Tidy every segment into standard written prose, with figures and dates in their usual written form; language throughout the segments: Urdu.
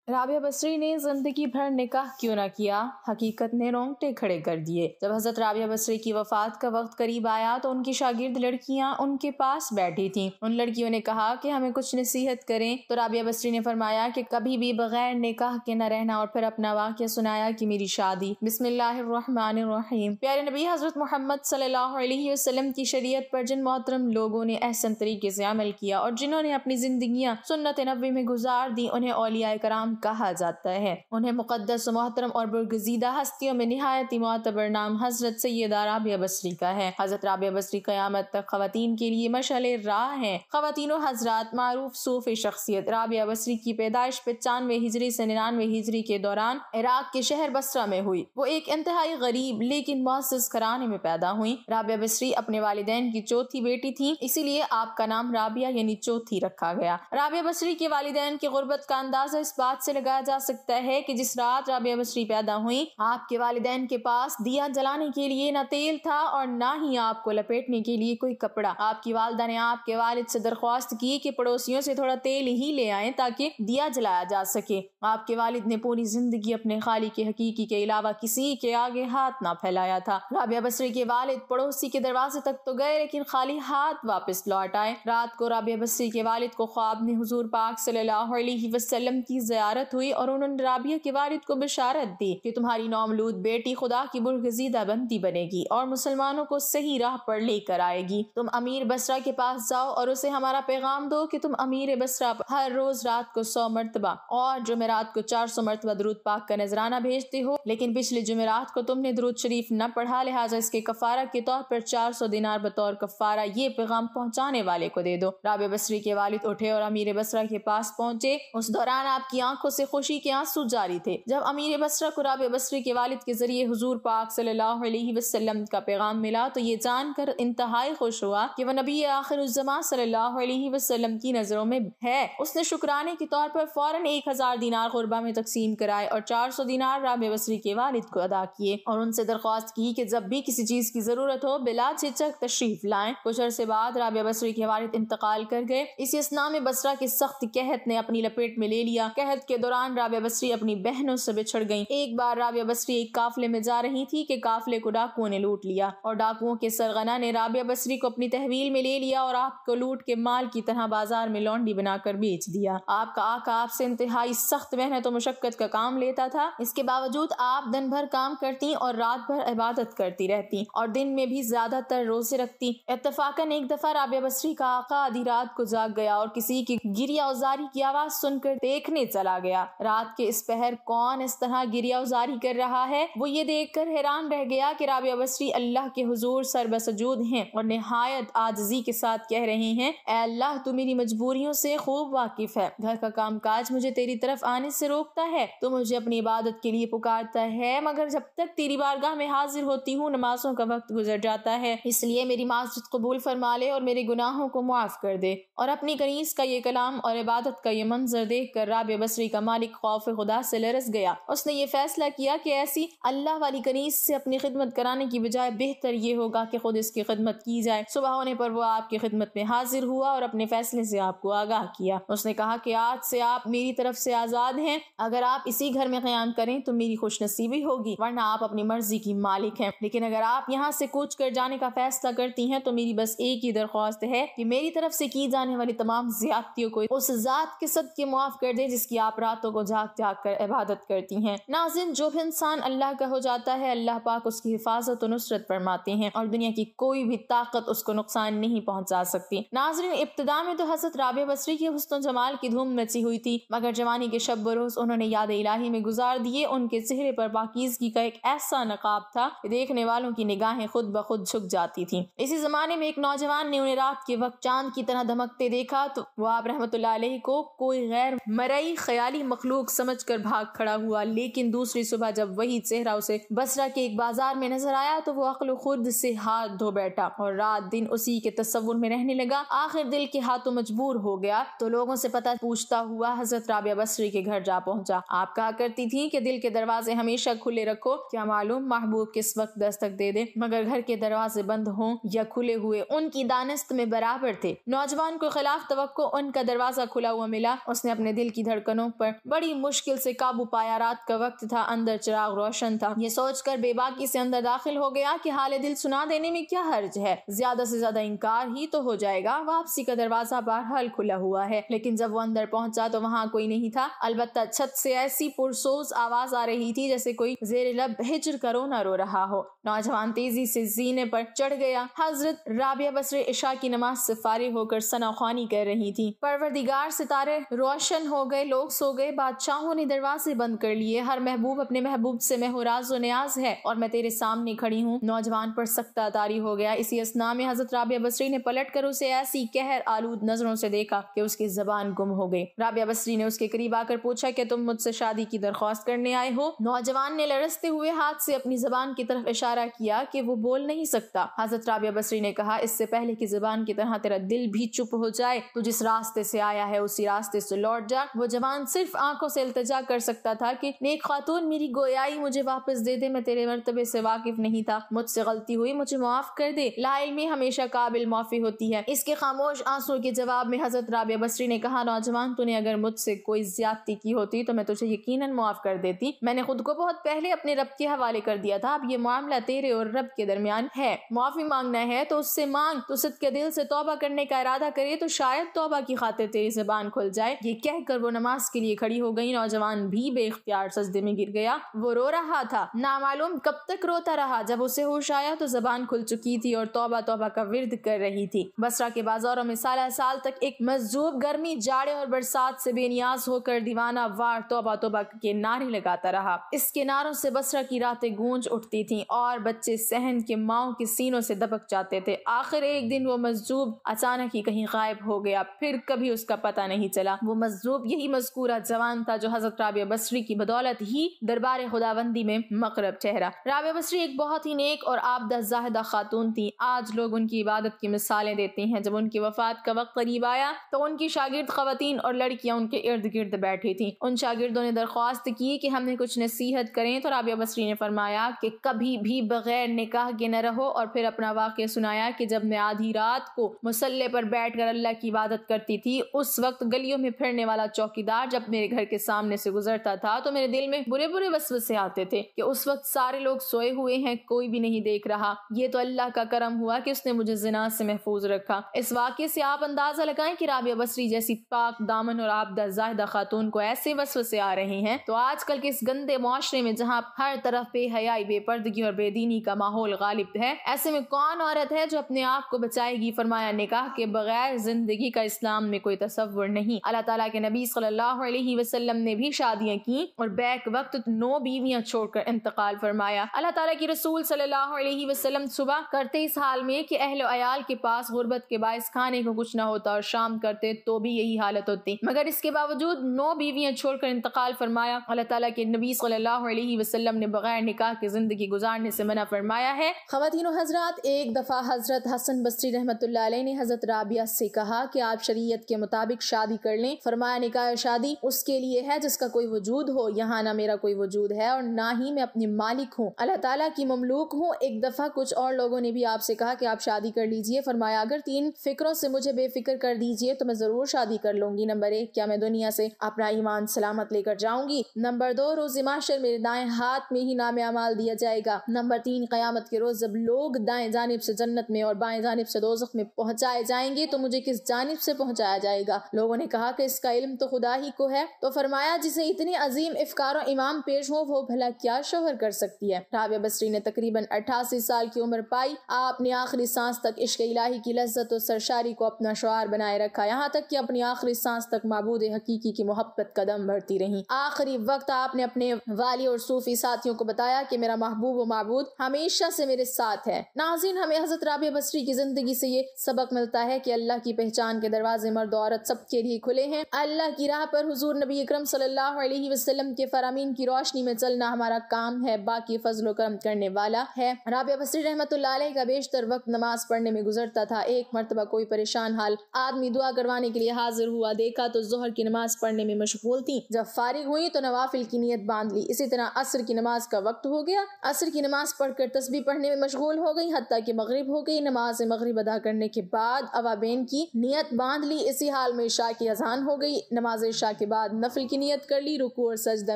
رابعہ بصری نے زندگی بھر نکاح کیوں نہ کیا، حقیقت نے رونگٹے کھڑے کر دیے۔ جب حضرت رابعہ بصری کی وفات کا وقت قریب آیا تو ان کی شاگرد لڑکیاں ان کے پاس بیٹھی تھیں۔ ان لڑکیوں نے کہا کہ ہمیں کچھ نصیحت کریں تو رابعہ بصری نے فرمایا کہ کبھی بھی بغیر نکاح کے نہ رہنا، اور پھر اپنا واقعہ سنایا کہ میری شادی بسم اللہ الرحمن الرحیم۔ پیارے نبی حضرت محمد صلی اللہ علیہ وسلم کی شریعت پر جن محترم لوگوں نے احسن طریقے سے عمل کیا اور جنہوں نے اپنی زندگیاں سنت نبوی میں گزار دی، انہیں اولیاء کرام کہا جاتا ہے۔ انہیں مقدس و محترم اور برگزیدہ ہستیوں میں نہایت معتبر نام حضرت سیدہ رابعہ بصری کا ہے۔ حضرت رابعہ بصری قیامت تک خواتین کے لیے مشعل راہ ہیں۔ خواتین و حضرات، معروف صوفی شخصیت رابعہ بصری کی پیدائش 95 ہجری سے 99 ہجری کے دوران عراق کے شہر بصرہ میں ہوئی۔ وہ ایک انتہائی غریب لیکن معزز گھرانے میں پیدا ہوئی۔ رابعہ بصری اپنے والدین کی چوتھی بیٹی تھی، اسی لیے آپ کا نام رابعہ یعنی چوتھی رکھا گیا۔ رابعہ بصری کے والدین کی غربت کا اندازہ اس بات سے لگایا جا سکتا ہے کہ جس رات رابعہ بصری پیدا ہوئی، آپ کے والدین کے پاس دیا جلانے کے لیے نہ تیل تھا اور نہ ہی آپ کو لپیٹنے کے لیے کوئی کپڑا۔ آپ کی والدہ نے آپ کے والد سے درخواست کی کہ پڑوسیوں سے تھوڑا تیل ہی لے آئیں تاکہ دیا جلایا جا سکے۔ آپ کے والد نے پوری زندگی اپنے خالق حقیقی کے علاوہ کسی کے آگے ہاتھ نہ پھیلایا تھا۔ رابعہ بصری کے والد پڑوسی کے دروازے تک تو گئے لیکن خالی ہاتھ واپس لوٹ آئے۔ رات کو رابعہ بصری کے والد کو خواب میں حضور پاک صلی اللہ علیہ وسلم کی زیارت ہوئی اور انہوں نے رابعہ کے والد کو بشارت دی کہ تمہاری نومولود بیٹی خدا کی برگزیدہ بندی بنے گی اور مسلمانوں کو صحیح راہ پر لے کر آئے گی۔ تم امیر بصرہ کے پاس جاؤ اور اسے ہمارا پیغام دو کہ تم امیر بصرہ ہر روز رات کو 100 مرتبہ اور جمعرات کو 400 مرتبہ درود پاک کا نذرانہ بھیجتے ہو، لیکن پچھلے جمعرات کو تم نے درود شریف نہ پڑھا، لہٰذا اس کے کفارہ کے طور پر 400 دینار بطور کفارہ یہ پیغام پہنچانے والے کو دے دو۔ رابعہ بصری کے والد اٹھے اور امیر بصرہ کے پاس پہنچے۔ اس دوران آپ کی آنکھوں سے خوشی کے آنسو جاری تھے۔ جب امیر بصرہ کو رابعہ بصری کے والد کے ذریعے حضور پاک صلی اللہ علیہ وسلم کا پیغام ملا تو یہ جان کر انتہائی خوش ہوا کہ وہ نبی آخر الزماں صلی اللہ علیہ وسلم کی نظروں میں ہے۔ اس نے شکرانے کے طور پر فوراً 1000 دینار غربہ میں تقسیم کرائے اور 400 دینار رابعہ بصری کے والد کو ادا کیے اور ان سے درخواست کی کہ جب بھی کسی چیز کی ضرورت ہو بلا جھجک تشریف لائیں۔ کچھ عرصے بعد رابعہ بصری کے والد انتقال کر گئے۔ اسی اثناء میں بصرہ کی سخت قحط نے اپنی لپیٹ میں لے لیا۔ قحط کے دوران رابعہ بصری اپنی بہنوں سے بچھڑ گئیں۔ ایک بار رابعہ بصری ایک قافلے میں جا رہی تھی کہ قافلے کو ڈاکوؤں نے لوٹ لیا اور ڈاکوؤں کے سرغنہ نے رابعہ بصری کو اپنی تحویل میں لے لیا اور آپ کو لوٹ کے مال کی طرح بازار میں لونڈی بنا کر بیچ دیا۔ آپ کا آقا آپ سے انتہائی سخت محنت و مشقت کا کام لیتا تھا، اس کے باوجود آپ دن بھر کام کرتی اور رات بھر عبادت کرتی رہتی اور دن میں بھی زیادہ تر روزے رکھتی۔ اتفاقاً ایک دفعہ رابعہ بصری کا آقا آدھی رات کو جاگ گیا اور کسی کی گریہ اوزاری کی آواز سن کر دیکھنے چلا گیا۔ رات کے اس پہر کون اس طرح گریہ اوزاری کر رہا ہے؟ وہ یہ دیکھ کر حیران رہ گیا کہ رابعہ بصری اللہ کے حضور سربسجود ہیں اور نہایت عاجزی کے ساتھ کہہ رہے ہیں، اے اللہ تو میری مجبوریوں سے خوب واقف ہے، گھر کا کام کاج مجھے تیری طرف آنے سے روکتا ہے، تو مجھے اپنی عبادت کے لیے پکارتا ہے، مگر جب تک تیری بارگاہ میں حاضر ہوتی ہوں نمازوں کا وقت گزر جاتا ہے، اس لیے میری معذرت قبول فرما لے اور میرے گناہوں کو معاف کر دے۔ اور اپنی کنیز کا یہ کلام اور عبادت کا یہ منظر دیکھ کر رابعہ بصری کا مالک خوف خدا سے لرز گیا۔ اس نے یہ فیصلہ کیا کہ ایسی اللہ والی کنیز سے اپنی خدمت کرانے کی بجائے بہتر یہ ہوگا کہ خود اس کی خدمت کی جائے۔ صبح ہونے پر وہ آپ کی خدمت میں حاضر ہوا اور اپنے فیصلے سے آپ کو آگاہ کیا۔ اس نے کہا کہ آج سے آپ میری طرف سے آزاد ہیں، اگر آپ اسی گھر میں قیام کریں تو میری خوش نصیبی ہوگی، ورنہ آپ اپنی مرضی کی مالک ہیں، لیکن اگر آپ یہاں سے کوچ کر جانے کا فیصلہ کرتی ہیں تو میری بس ایک ہی درخواست ہے کہ میری طرف سے کی جانے والی تمام زیادتیوں کو اس ذات کے صدقے معاف کر دے جس کی آپ راتوں کو جاگ جاگ کر عبادت کرتی ہیں۔ ناظرین، جو بھی انسان اللہ کا ہو جاتا ہے اللہ پاک اس کی حفاظت و نصرت فرماتے ہیں اور دنیا کی کوئی بھی طاقت اس کو نقصان نہیں پہنچا سکتی۔ ناظرین، ابتدا میں تو حضرت رابعہ بصری کی حسن و جمال کی دھوم مچی ہوئی تھی، مگر جوانی کے شب بروز انہوں نے یاد الہی میں گزار دیے۔ ان کے چہرے پر پاکیزگی کا ایک ایسا نقاب تھا کہ دیکھنے والوں کی نگاہیں خود بخود جھک جاتی تھیں۔ اسی زمانے میں ایک نوجوان نے انہیں رات کے وقت چاند کی طرح دھمکتے دیکھا تو وہ آپ رحمۃ اللہ علیہ کو کوئی غیر مرئی خیالی مخلوق سمجھ کر بھاگ کھڑا ہوا، لیکن دوسری صبح جب وہی چہرہ اسے بصرہ کے ایک بازار میں نظر آیا تو وہ عقل و خرد سے ہاتھ دھو بیٹھا اور رات دن اسی کے تصور میں رہنے لگا۔ آخر دل کے ہاتھوں مجبور ہو گیا تو لوگوں سے پتہ پوچھتا ہوا حضرت رابعہ بصری کے گھر جا پہنچا۔ آپ کہا کرتی تھی کہ دل کے دروازے ہمیشہ کھلے رکھو، کیا معلوم محبوب کس وقت دستک دے دے، مگر گھر کے دروازے بند ہوں یا کھلے ہوئے ان کی دانست میں برابر تھے۔ نوجوان کو خلاف توقع ان کا دروازہ کھلا ہوا ملا۔ اس نے اپنے دل کی دھڑکنوں پر بڑی مشکل سے قابو پایا۔ رات کا وقت تھا، اندر چراغ روشن تھا۔ یہ سوچ کر بے باکی سے اندر داخل ہو گیا کہ حال دل سنا دینے میں کیا حرج ہے، زیادہ سے زیادہ انکار ہی تو ہو جائے گا، واپسی کا دروازہ بہرحال کھلا ہوا ہے۔ لیکن جب وہ اندر پہنچا تو وہاں کوئی نہیں تھا، البتہ چھت سے ایسی پرسوز آواز آ رہی تھی جیسے کوئی زیر لب ہجر کا رونا رو رہا ہو۔ نوجوان تیزی سے زینے پر چڑھ گیا۔ حضرت رابعہ بصری عشاء کی نماز سے فارغ ہو کر ثنا خوانی کر رہی تھی۔ پروردگار، ستارے روشن ہو گئے، لوگ سو گئے، بادشاہوں نے دروازے بند کر لیے، ہر محبوب اپنے محبوب سے محراز و نیاز ہے اور میں تیرے سامنے کھڑی ہوں۔ نوجوان پر سختہ طاری ہو گیا۔ اسی اثناء میں حضرت رابعہ بصری نے پلٹ کر اسے ایسی قہر آلود نظروں سے دیکھا کہ اس کی زبان گم ہو گئی۔ رابعہ بصری نے اس کے قریب آ کر پوچھا کہ تم مجھ سے شادی کی درخواست کرنے آئے ہو؟ نوجوان نے لرزتے ہوئے ہاتھ سے اپنی زبان کی طرف اشارہ کیا کہ وہ بول نہیں سکتا۔ حضرت رابعہ بصری نے کہا، اس سے پہلے کہ زبان کی طرح تیرا دل بھی چپ ہو جائے، تو جس راستے سے آیا ہے اسی راستے سے لوٹ جا۔ وہ جوان صرف آنکھوں سے التجا کر سکتا تھا کہ نیک خاتون میری گویائی مجھے واپس دے دے، میں تیرے مرتبے سے واقف نہیں تھا، مجھ سے غلطی ہوئی، مجھے معاف کر دے، لا علمی ہمیشہ قابل معافی ہوتی ہے۔ اس کے خاموش آنسوں کے جواب میں حضرت رابعہ بصری نے کہا، نوجوان، تو نے اگر مجھ سے کوئی زیادتی کی ہوتی تو میں تجھے یقیناً معاف کر دیتی، میں نے خود کو بہت پہلے اپنے رب کے حوالے کر دیا تھا، اب یہ معاملہ تیرے اور رب کے درمیان ہے، معافی مانگنا ہے تو اس سے مانگ، تو صدق کے دل سے توبہ کرنے کا ارادہ کرے تو شاید توبہ کی خاطر تیری زبان کھل جائے۔ یہ کہہ کر وہ نماز کے لیے کھڑی ہو گئی۔ نوجوان بھی بے اختیار سجدے میں گر گیا۔ وہ رو رہا تھا، نامعلوم کب تک روتا رہا، جب اسے ہوش آیا تو زبان کھل چکی تھی اور توبہ توبہ کا ورد کر رہی تھی۔ بصرہ کے بازاروں میں سالہ سال تک ایک مجذوب گرمی، جاڑے اور برسات سے بے نیاز ہو کر دیوانہ وار توبہ توبہ کے نعرے لگاتا رہا۔ اس کے نعروں سے بصرہ کی راتیں گونج اٹھتی تھیں اور بچے صحن کے ماؤں کے سینوں سے دبک جاتے تھے۔ آخر ایک دن وہ مجذوب اچانک ہی کہیں غائب ہو گیا، پھر کبھی اس کا پتہ نہیں چلا۔ وہ مجذوب یہی مذکورہ جوان تھا جو حضرت رابعہ بصری کی بدولت ہی دربار خداوندی میں مقرب ٹھہرا۔ رابعہ بصری ایک بہت ہی نیک اور عابدہ زاہدہ خاتون تھی۔ آج لوگ ان کی عبادت کی مثالیں دیتے ہیں۔ جب ان کی وفات کا وقت قریب آیا تو ان کی شاگرد خواتین اور لڑکیاں ان کے ارد گرد بیٹھی تھیں۔ ان شاگردوں نے درخواست کی کہ ہم نے کچھ نصیحت کریں تو رابعہ بصری نے فرمایا کہ کبھی بھی بغیر نکاح کے نہ رہو، اور پھر اپنا واقعہ سنایا کہ جب میں آدھی رات کو مصلے پر بیٹھ کر اللہ کی عبادت کرتی تھی، اس وقت گلیوں میں پھرنے والا چوکیدار جب میرے گھر کے سامنے سے گزرتا تھا تو میرے دل میں برے برے وسوسے آتے تھے کہ اس وقت سارے لوگ سوئے ہوئے ہیں، کوئی بھی نہیں دیکھ رہا، یہ تو اللہ کا کرم ہوا کہ اس نے مجھے زنا سے محفوظ رکھا۔ اس واقعے سے آپ اندازہ لگائیں کہ رابعہ بصری جیسی پاک دامن اور عابدہ زاہدہ خاتون کو ایسے وسوسے آ رہے ہیں تو آج کل کے اس گندے معاشرے میں جہاں ہر طرف بے حیائی، بے پردگی اور بے دینی کا ماحول غالب ہے، ایسے میں کون عورت ہے جو اپنے آپ کو بچائے گی؟ فرمایا، نکاح کے بغیر زندگی کا اسلام میں کوئی تصور نہیں۔ اللہ تعالیٰ کے نبی صلی اللہ علیہ وسلم نے بھی شادیاں کی اور بیک وقت 9 بیویاں چھوڑ کر انتقال فرمایا۔ اللہ تعالیٰ کی رسول صلی اللہ علیہ وسلم صبح کرتے اس حال میں کہ اہل و عیال کے پاس غربت کے باعث کھانے کو کچھ نہ ہوتا، اور شام کرتے تو بھی یہی حالت ہوتی، مگر اس کے باوجود 9 بیویاں چھوڑ کر انتقال فرمایا۔ اللہ تعالیٰ کے نبی صلی اللہ علیہ وسلم نے بغیر نکاح کی زندگی گزارنے سے منع فرمایا ہے۔ خواتین و حضرات، ایک دفعہ حضرت حسن بصری رحمۃ اللہ علیہ نے حضرت رابعہ سے کہا کہ آپ شریعت کے مطابق شادی کر لیں۔ فرمایا، نکاح اور شادی اس کے لیے ہے جس کا کوئی وجود ہو، یہاں نہ میرا کوئی وجود ہے اور نہ ہی میں اپنی مالک ہوں، اللہ تعالیٰ کی مملوک ہوں۔ ایک دفعہ کچھ اور لوگوں نے بھی آپ سے کہا کہ آپ شادی کر لیجئے۔ فرمایا، اگر 3 فکروں سے مجھے بے فکر کر دیجئے تو میں ضرور شادی کر لوں گی۔ نمبر 1، کیا میں دنیا سے اپنا ایمان سلامت لے کر جاؤں گی؟ نمبر 2، روز محشر میرے دائیں ہاتھ میں ہی نام اعمال دیا جائے گا۔ نمبر 3، قیامت کے روز جب لوگ دائیں جانب سے جنت میں اور بائیں جانب سے دوزخ میں پہنچائے جائیں گے تو مجھے کس جانب سے پہنچایا جائے گا؟ لوگوں نے کہا کہ اس کا علم تو خدا ہی کو ہے۔ تو فرمایا، جسے اتنے عظیم افکار و امام پیش ہو وہ بھلا کیا شوہر کر سکتی ہے؟ رابعہ بصری نے تقریباً 88 سال کی عمر پائی۔ آپ نے آخری سانس تک عشق الہی کی لذت و سرشاری کو اپنا شعار بنائے رکھا، یہاں تک کہ اپنی آخری سانس تک معبود حقیقی کی محبت قدم بڑھتی رہیں۔ آخری وقت آپ نے اپنے والی اور صوفی ساتھیوں کو بتایا کہ میرا محبوب و معبود ہمیشہ سے میرے ساتھ ہے۔ ناظرین، ہمیں حضرت رابعہ بصری کی زندگی سے یہ سبق ملتا ہے کہ اللہ کی پہچان کے دروازے مرد و عورت سب کے لیے کھلے ہیں۔ اللہ کی راہ پر حضور نبی اکرم صلی اللہ علیہ وسلم کے فرامین کی روشنی میں چلنا ہمارا کام ہے، باقی فضل و کرم کرنے والا ہے۔ رابعہ بصری رحمۃ اللہ علیہ کا بیشتر وقت نماز پڑھنے میں گزرتا تھا۔ ایک مرتبہ کوئی پریشان حال آدمی دعا کروانے کے لیے حاضر ہوا، دیکھا تو ظہر کی نماز پڑھنے میں مشغول تھی۔ جب فارغ ہوئی تو نوافل کی نیت باندھ لی۔ اسی طرح عصر کی نماز کا وقت ہو گیا، عصر کی نماز پڑھ کر تسبیح پڑھنے میں مشغول ہو گئی، حتیٰ کہ مغرب ہو گئی۔ نماز مغرب ادا کرنے کے بعد اوابین کی نیت باندھ لی، اسی حال میں عشاء کی اذان ہو گئی۔ نماز عشاء کے کے بعد نفل کی نیت کر لی، رکوع اور سجدہ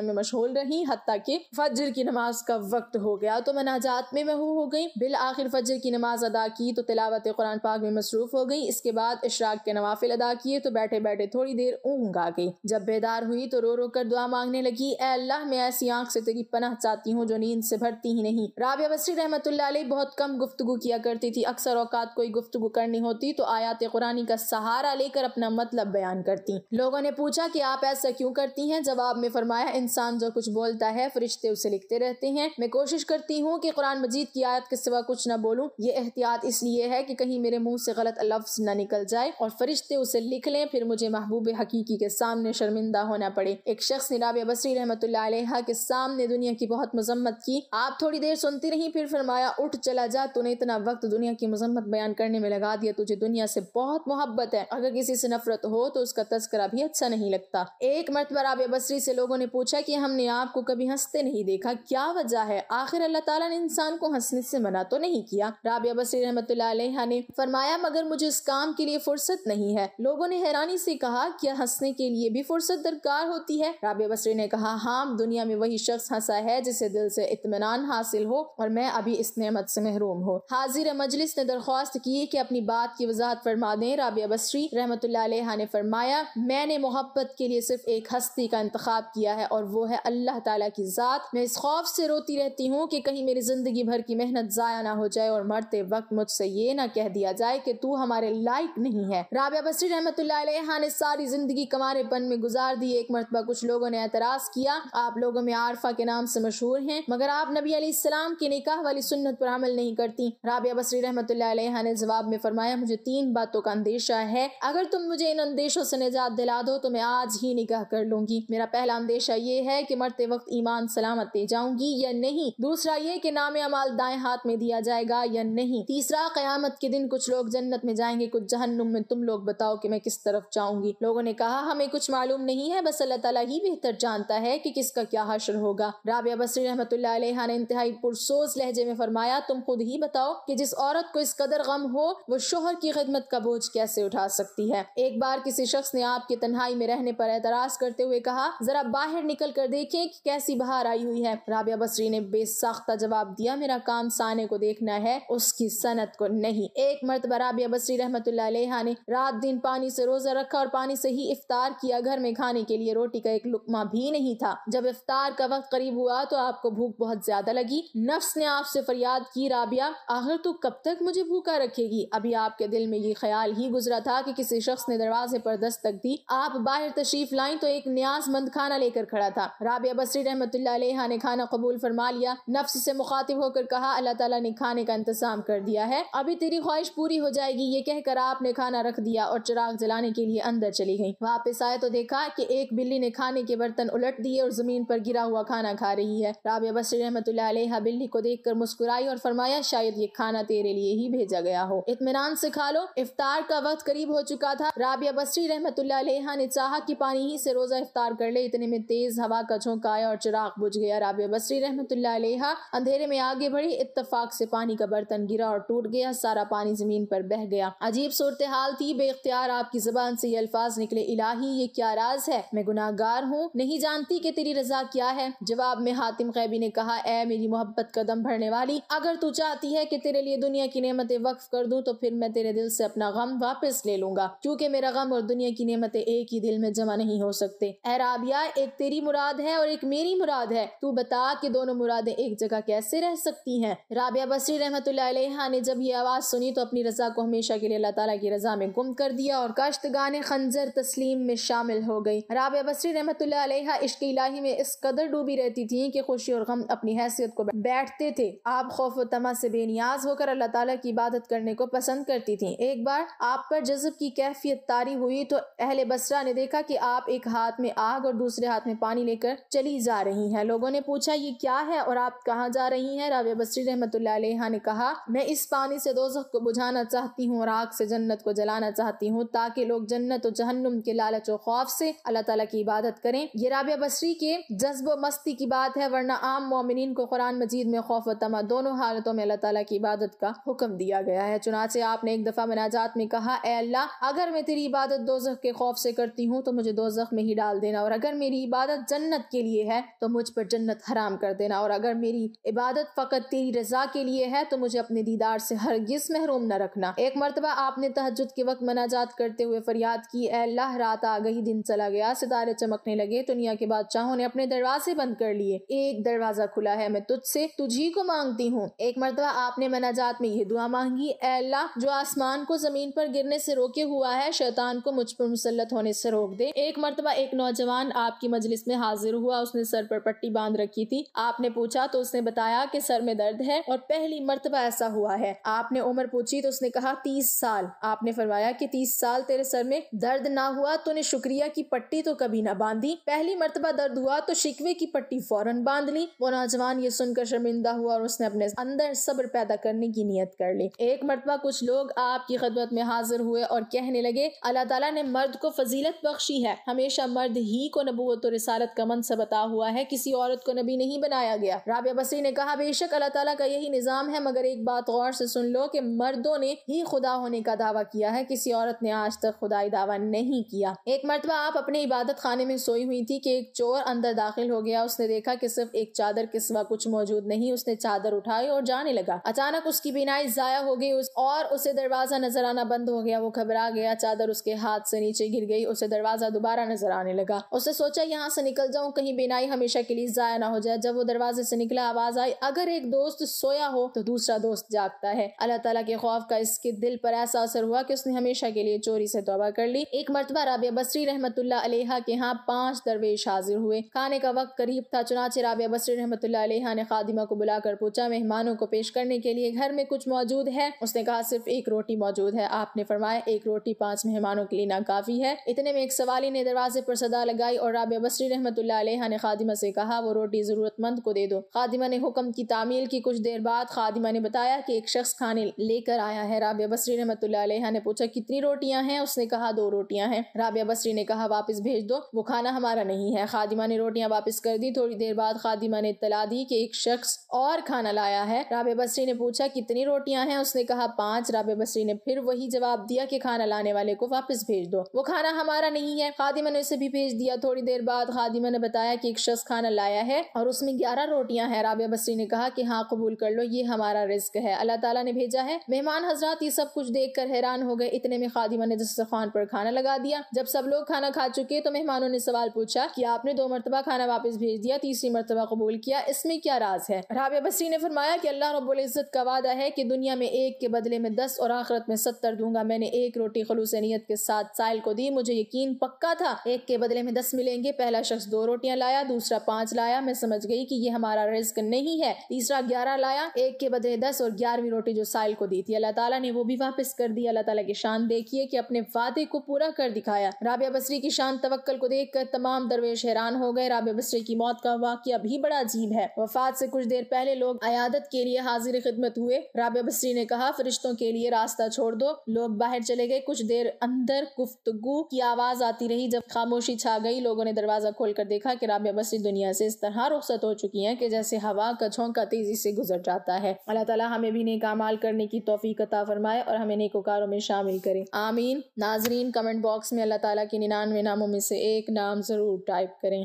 میں مشغول رہی حتیٰ کہ فجر کی نماز کا وقت ہو گیا تو مناجات میں ہو گئی۔ بالآخر فجر کی نماز ادا کی تو تلاوت قرآن پاک میں مصروف ہو گئی۔ اس کے بعد اشراق کے نوافل ادا کیے تو بیٹھے بیٹھے تھوڑی دیر اونگ آ گئی۔ جب بیدار ہوئی تو رو رو کر دعا مانگنے لگی، اے اللہ میں ایسی آنکھ سے تیری پناہ چاہتی ہوں جو نیند سے بھرتی ہی نہیں۔ رابعہ بصری رحمۃ اللہ علیہ بہت کم گفتگو کیا کرتی تھی، اکثر اوقات کوئی گفتگو کرنی ہوتی تو آیات قرآنی کا سہارا لے کر اپنا مطلب بیان کرتی۔ لوگوں نے پوچھا کہ آپ ایسا کیوں کرتی ہیں؟ جواب میں فرمایا، انسان جو کچھ بولتا ہے فرشتے اسے لکھتے رہتے ہیں، میں کوشش کرتی ہوں کہ قرآن مجید کی آیت کے سوا کچھ نہ بولوں۔ یہ احتیاط اس لیے ہے کہ کہیں میرے منہ سے غلط لفظ نہ نکل جائے اور فرشتے اسے لکھ لیں، پھر مجھے محبوب حقیقی کے سامنے شرمندہ ہونا پڑے۔ ایک شخص نے رابعہ بصری رحمۃ اللہ علیہ کے سامنے دنیا کی بہت مذمت کی۔ آپ تھوڑی دیر سنتی رہی، پھر فرمایا، اٹھ چلا جا، تو نے اتنا وقت دنیا کی مذمت بیان کرنے میں لگا دیا، تجھے دنیا سے بہت محبت ہے، اگر کسی سے نفرت ہو تو اس کا تذکرہ بھی اچھا نہیں لگتا۔ ایک مرتبہ رابعہ بصری سے لوگوں نے پوچھا کہ ہم نے آپ کو کبھی ہنستے نہیں دیکھا، کیا وجہ ہے؟ آخر اللہ تعالیٰ نے انسان کو ہنسنے سے منع تو نہیں کیا؟ رابعہ بصری رحمۃ اللہ علیہ نے فرمایا، مگر مجھے اس کام کے لیے فرصت نہیں ہے۔ لوگوں نے حیرانی سے کہا، کیا ہنسنے کے لیے بھی فرصت درکار ہوتی ہے؟ رابعہ بصری نے کہا، ہاں، دنیا میں وہی شخص ہنسا ہے جسے دل سے اطمینان حاصل ہو، اور میں ابھی اس نعمت سے محروم ہوں۔ حاضر مجلس نے درخواست کی کہ اپنی بات کی وضاحت فرما دیں۔ رابعہ بصری رحمۃ اللہ علیہ نے فرمایا، میں نے محبت کے لیے صرف ایک ہستی کا انتخاب کیا ہے اور وہ ہے اللہ تعالیٰ کی ذات۔ میں اس خوف سے روتی رہتی ہوں کہ کہیں میری زندگی بھر کی محنت ضائع نہ ہو جائے اور مرتے وقت مجھ سے یہ نہ کہہ دیا جائے کہ تو ہمارے لائق نہیں ہے۔ رابعہ بصری رحمۃ اللہ علیہ نے ساری زندگی کمارے پن میں گزار دی۔ ایک مرتبہ کچھ لوگوں نے اعتراض کیا، آپ لوگوں میں عارفہ کے نام سے مشہور ہیں، مگر آپ نبی علیہ السلام کی نکاح والی سنت پر عمل نہیں کرتی۔ رابعہ بصری رحمۃ اللہ علیہ نے جواب میں فرمایا، مجھے 3 باتوں کا اندیشہ ہے، اگر تم مجھے ان اندیشوں سے نجات دلا دو تو میں آج ہی نکاح کر لوں گی۔ میرا پہلا اندیشہ یہ ہے کہ مرتے وقت ایمان سلامت لے جاؤں گی یا نہیں، دوسرا یہ کہ نام اعمال دائیں ہاتھ میں دیا جائے گا یا نہیں، تیسرا قیامت کے دن کچھ لوگ جنت میں جائیں گے، کچھ جہنم میں، تم لوگ بتاؤ کہ میں کس طرف جاؤں گی؟ لوگوں نے کہا، ہمیں کچھ معلوم نہیں ہے، بس اللہ تعالیٰ ہی بہتر جانتا ہے کہ کس کا کیا حشر ہوگا۔ رابعہ بصری رحمۃ اللہ علیہ نے انتہائی پرسوز لہجے میں فرمایا، تم خود ہی بتاؤ کہ جس عورت کو اس قدر غم ہو وہ شوہر کی خدمت کا بوجھ کیسے اٹھا سکتی ہے؟ ایک بار کسی شخص نے آپ کی تنہائی میں رہنے پر اعتراض کرتے ہوئے کہا، ذرا باہر نکل کر دیکھیں کہ کیسی بہار آئی ہوئی ہے۔ رابعہ بصری نے بے ساختہ جواب دیا، میرا کام سانے کو دیکھنا ہے، اس کی صنعت کو نہیں۔ ایک مرتبہ رابعہ بصری رحمۃ اللہ علیہ نے رات دن پانی سے روزہ رکھا اور پانی سے ہی افطار کیا، گھر میں کھانے کے لیے روٹی کا ایک لقمہ بھی نہیں تھا۔ جب افطار کا وقت قریب ہوا تو آپ کو بھوک بہت زیادہ لگی، نفس نے آپ سے فریاد کی، رابعہ آخر تو کب تک مجھے بھوکا رکھے گی؟ ابھی آپ کے دل میں یہ خیال ہی گزرا تھا کہ کسی شخص نے دروازے پر دستک دی، آپ باہر تشریف لائیں تو ایک نیاز مند کھانا لے کر کھڑا تھا۔ رابعہ بصری رحمۃ اللہ علیہ نے کھانا قبول فرما لیا، نفس سے مخاطب ہو کر کہا، اللہ تعالیٰ نے کھانے کا انتظام کر دیا ہے، ابھی تیری خواہش پوری ہو جائے گی۔ یہ کہہ کر آپ نے کھانا رکھ دیا اور چراغ جلانے کے لیے اندر چلی گئی۔ واپس آئے تو دیکھا کہ ایک بلی نے کھانے کے برتن الٹ دیے اور زمین پر گرا ہوا کھانا کھا رہی ہے۔ رابعہ بصری رحمۃ اللہ علیہ بلی کو دیکھ کر مسکرائی اور فرمایا، شاید یہ کھانا تیرے لیے ہی بھیجا گیا ہو، اطمینان سے کھا لو۔ افطار کا وقت قریب ہو چکا تھا۔ رابعہ بصری رحمۃ اللہ علیہ نے چاہا کہ پانی ہی سے روزہ افطار کر لے، اتنے میں تیز ہوا کا جھونکا آیا اور چراغ بجھ گیا۔ رابعہ بصری رحمۃ اللہ علیہ اندھیرے میں آگے بڑھی، اتفاق سے پانی کا برتن گرا اور ٹوٹ گیا، سارا پانی زمین پر بہہ گیا۔ عجیب صورتحال تھی، بے اختیار آپ کی زبان سے یہ الفاظ نکلے، الہی یہ کیا راز ہے، میں گناہ گار ہوں، نہیں جانتی کہ تیری رضا کیا ہے۔ جواب میں حاتم غیبی نے کہا، اے میری محبت کا دم بھرنے والی، اگر تو چاہتی ہے کہ تیرے لیے دنیا کی نعمتیں وقف کر دوں تو پھر میں تیرے دل سے اپنا غم واپس لے لوں گا، کیونکہ میرا غم اور دنیا کی نعمتیں ایک ہی دل میں جمع نہیں ہو سکتے۔ اے رابعہ، ایک تیری مراد ہے اور ایک میری مراد ہے، تو بتا کہ دونوں مرادیں ایک جگہ کیسے رہ سکتی ہیں؟ رابعہ بصری رحمۃ اللہ علیہ نے جب یہ آواز سنی تو اپنی رضا کو ہمیشہ کے لیے اللہ تعالیٰ کی رضا میں گم کر دیا اور کاشتگان خنجر تسلیم میں شامل ہو گئی۔ رابعہ بصری رحمۃ اللہ علیہ عشق الہی میں اس قدر ڈوبی رہتی تھیں کہ خوشی اور غم اپنی حیثیت کو بیٹھتے تھے۔ آپ خوف و طمع سے بے نیاز ہو کر اللہ تعالیٰ کی عبادت کرنے کو پسند کرتی تھیں۔ ایک بار آپ پر جذب کی کیفیت طاری ہوئی تو اہل بصرہ نے دیکھا کہ آپ ایک ہاتھ میں آگ اور دوسرے ہاتھ میں پانی لے کر چلی جا رہی ہیں۔ لوگوں نے پوچھا، یہ کیا ہے اور آپ کہاں جا رہی ہیں؟ رابعہ بصری رحمۃ اللہ علیہ نے کہا، میں اس پانی سے دوزخ کو بجھانا چاہتی ہوں اور آگ سے جنت کو جلانا چاہتی ہوں، تاکہ لوگ جنت و جہنم کے لالچ و خوف سے اللہ تعالیٰ کی عبادت کریں۔ یہ رابعہ بصری کے جذب و مستی کی بات ہے، ورنہ عام مومنین کو قرآن مجید میں خوف و طمع دونوں حالتوں میں اللہ تعالیٰ کی عبادت کا حکم دیا گیا ہے۔ چنانچہ آپ نے ایک دفعہ مناجات میں کہا، اے اللہ، اگر میں تیری عبادت دوزخ کے خوف سے کرتی ہوں تو مجھے دوزخ میں ہی ڈال دینا، اور اگر میری عبادت جنت کے لیے ہے تو مجھ پر جنت حرام کر دینا، اور اگر میری عبادت فقط تیری رضا کے لیے ہے تو مجھے اپنے دیدار سے ہرگز محروم نہ رکھنا۔ ایک مرتبہ آپ نے تہجد کے وقت مناجات کرتے ہوئے فریاد کی، اے اللہ رات آ گئی، دن چلا گیا، ستارے چمکنے لگے، دنیا کے بادشاہوں نے اپنے دروازے بند کر لیے، ایک دروازہ کھلا ہے، میں تجھ سے تجھی کو مانگتی ہوں۔ ایک مرتبہ آپ نے مناجات میں یہ دعا مانگی، اے اللہ جو آسمان کو زمین پر گرنے سے روکے ہوا ہے، شیطان کو مجھ پر مسلط ہونے سے روک دے۔ ایک مرتبہ ایک نوجوان آپ کی مجلس میں حاضر ہوا، اس نے سر پر پٹی باندھ رکھی تھی، آپ نے پوچھا تو اس نے بتایا کہ سر میں درد ہے اور پہلی مرتبہ ایسا ہوا ہے۔ آپ نے عمر پوچھی تو اس نے کہا 30 سال۔ آپ نے فرمایا کہ 30 سال تیرے سر میں درد نہ ہوا تو نے شکریہ کی پٹی تو کبھی نہ باندھی، پہلی مرتبہ درد ہوا تو شکوے کی پٹی فوراً باندھ لی۔ وہ نوجوان یہ سن کر شرمندہ ہوا اور اس نے اپنے اندر صبر پیدا کرنے کی نیت کر لی۔ ایک مرتبہ کچھ لوگ آپ کی خدمت میں حاضر ہوئے اور کہنے لگے، اللہ تعالیٰ نے مرد کو فضیلت بخشی ہے، ہمیشہ مرد ہی کو نبوت و رسالت کا منصب عطا ہوا ہے، کسی عورت کو نبی نہیں بنایا گیا۔ رابعہ بصری نے کہا، بے شک اللہ تعالیٰ کا یہی نظام ہے، مگر ایک بات غور سے سن لو کہ مردوں نے ہی خدا ہونے کا دعویٰ کیا ہے، کسی عورت نے آج تک خدائی دعویٰ نہیں کیا۔ ایک مرتبہ آپ اپنے عبادت خانے میں سوئی ہوئی تھی کہ ایک چور اندر داخل ہو گیا، اس نے دیکھا کہ صرف ایک چادر کے سوا کچھ موجود نہیں، اس نے چادر اٹھائی اور جانے لگا، اچانک اس کی بینائی ضائع ہو گئی اور اسے دروازہ نظر آنا بند ہو گیا، وہ گھبرا گیا، چادر اس کے ہاتھ سے نیچے گر گئی، اسے دروازہ دوبارہ نظر آنے لگا، اس نے سوچا یہاں سے نکل جاؤں، کہیں بینائی ہمیشہ کے لیے ضائع نہ ہو جائے۔ جب وہ دروازے سے نکلا آواز آئی، اگر ایک دوست سویا ہو تو دوسرا دوست جاگتا ہے۔ اللہ تعالیٰ کے خوف کا اس کے دل پر ایسا اثر ہوا کہ اس نے ہمیشہ کے لیے چوری سے توبہ کر لی۔ ایک مرتبہ رابعہ بصری رحمۃ اللہ علیہا کے ہاں 5 درویش حاضر ہوئے، کھانے کا وقت قریب تھا، چنانچہ رابعہ بصری رحمۃ اللہ علیہا نے خادمہ کو بلا کر پوچھا، مہمانوں کو پیش کرنے کے لیے گھر میں کچھ موجود ہے؟ اس نے کہا صرف ایک روٹی موجود ہے۔ آپ نے فرمایا ایک روٹی 5 مہمانوں کے لیے ناکافی ہے۔ اتنے میں ایک سوالی نے دروازے پر صدا لگائی اور رابعہ بصری رحمۃ اللہ علیہا نے خادمہ سے کہا وہ روٹی ضرورت مند کو دے دو۔ خادمہ نے حکم کی تعمیل کی، کچھ دیر بعد خادمہ نے بتایا کہ ایک شخص کھانے لے کر آیا ہے۔ رابعہ بصری رحمۃ اللہ علیہا نے پوچھا کتنی روٹیاں ہیں؟ اس نے کہا 2 روٹیاں ہیں۔ رابعہ بصری نے کہا واپس بھیج دو، وہ کھانا ہمارا نہیں ہے۔ خادمہ نے روٹیاں واپس کر دی۔ تھوڑی دیر بعد خادمہ نے اطلاع دی کہ ایک شخص اور کھانا لایا ہے۔ رابعہ بصری نے پوچھا کتنی روٹیاں ہیں؟ اس نے کہا 5۔ رابعہ بصری نے پھر وہی جواب دیا کہ کھانا لانے والے کو واپس بھیج دو، وہ کھانا ہمارا نہیں ہے۔ خادمہ نے اسے بھی بھیج دیا۔ تھوڑی دیر بعد خادمہ نے بتایا کہ ایک شخص کھانا لایا ہے اور اس میں 11 روٹیاں ہیں۔ رابعہ بصری نے کہا کہ ہاں قبول کر لو، یہ ہمارا رزق ہے، اللہ تعالیٰ نے بھیجا ہے۔ مہمان حضرات یہ سب کچھ دیکھ کر حیران ہو گئے۔ اتنے میں خادمہ نے دسترخوان پر کھانا لگا دیا۔ جب سب لوگ کھانا کھا چکے تو مہمانوں نے سوال پوچھا کہ آپ نے 2 مرتبہ کھانا واپس بھیج دیا، تیسری مرتبہ قبول کیا، اس میں کیا راز ہے؟ رابعہ بصری نے فرمایا کہ اللہ رب العزت کا وعدہ ہے کہ دنیا میں 1 کے بدلے میں 10 اور آخرت میں 70 دوں گا۔ میں نے 1 روٹی خلوص نیت کے ساتھ سائل کو دی، مجھے یقین پکا تھا 1 کے بدلے میں 10 ملیں گے۔ پہلا شخص 2 روٹیاں لایا، دوسرا 5 لایا، میں سمجھ گئی کہ یہ ہمارا رزق نہیں ہے۔ تیسرا 11 لایا، 1 کے بدلے 10 اور 11ویں روٹی جو سائل کو دی تھی اللہ تعالیٰ نے وہ بھی واپس کر دی۔ اللہ تعالیٰ کی شان دیکھیے کہ اپنے وعدے کو پورا کر دکھایا۔ رابعہ بصری کی شان توکل کو دیکھ کر تمام درویش حیران ہو گئے۔ رابعہ بصری کی موت کا واقعہ بھی بڑا عجیب ہے۔ وفات سے کچھ دیر پہلے لوگ عیادت کے لیے حاضر خدمت ہوئے۔ رابعہ بصری نے کہا فرشتوں کے لیے راستہ چھوڑ دو۔ لوگ باہر چلے گئے۔ کچھ دیر اندر گفتگو کی آواز آتی رہی۔ جب خاموشی چھا گئی لوگوں نے دروازہ کھول کر دیکھا کہ رابعہ بصری دنیا سے اس طرح رخصت ہو چکی ہیں کہ جیسے ہوا کا جھونکا تیزی سے گزر جاتا ہے۔ اللہ تعالیٰ ہمیں بھی نیک اعمال کرنے کی توفیق عطا فرمائے اور ہمیں نیکوکاروں میں شامل کرے، آمین۔ ناظرین کمنٹ باکس میں اللہ تعالیٰ کے 99 ناموں میں سے ایک نام ضرور ٹائپ کریں۔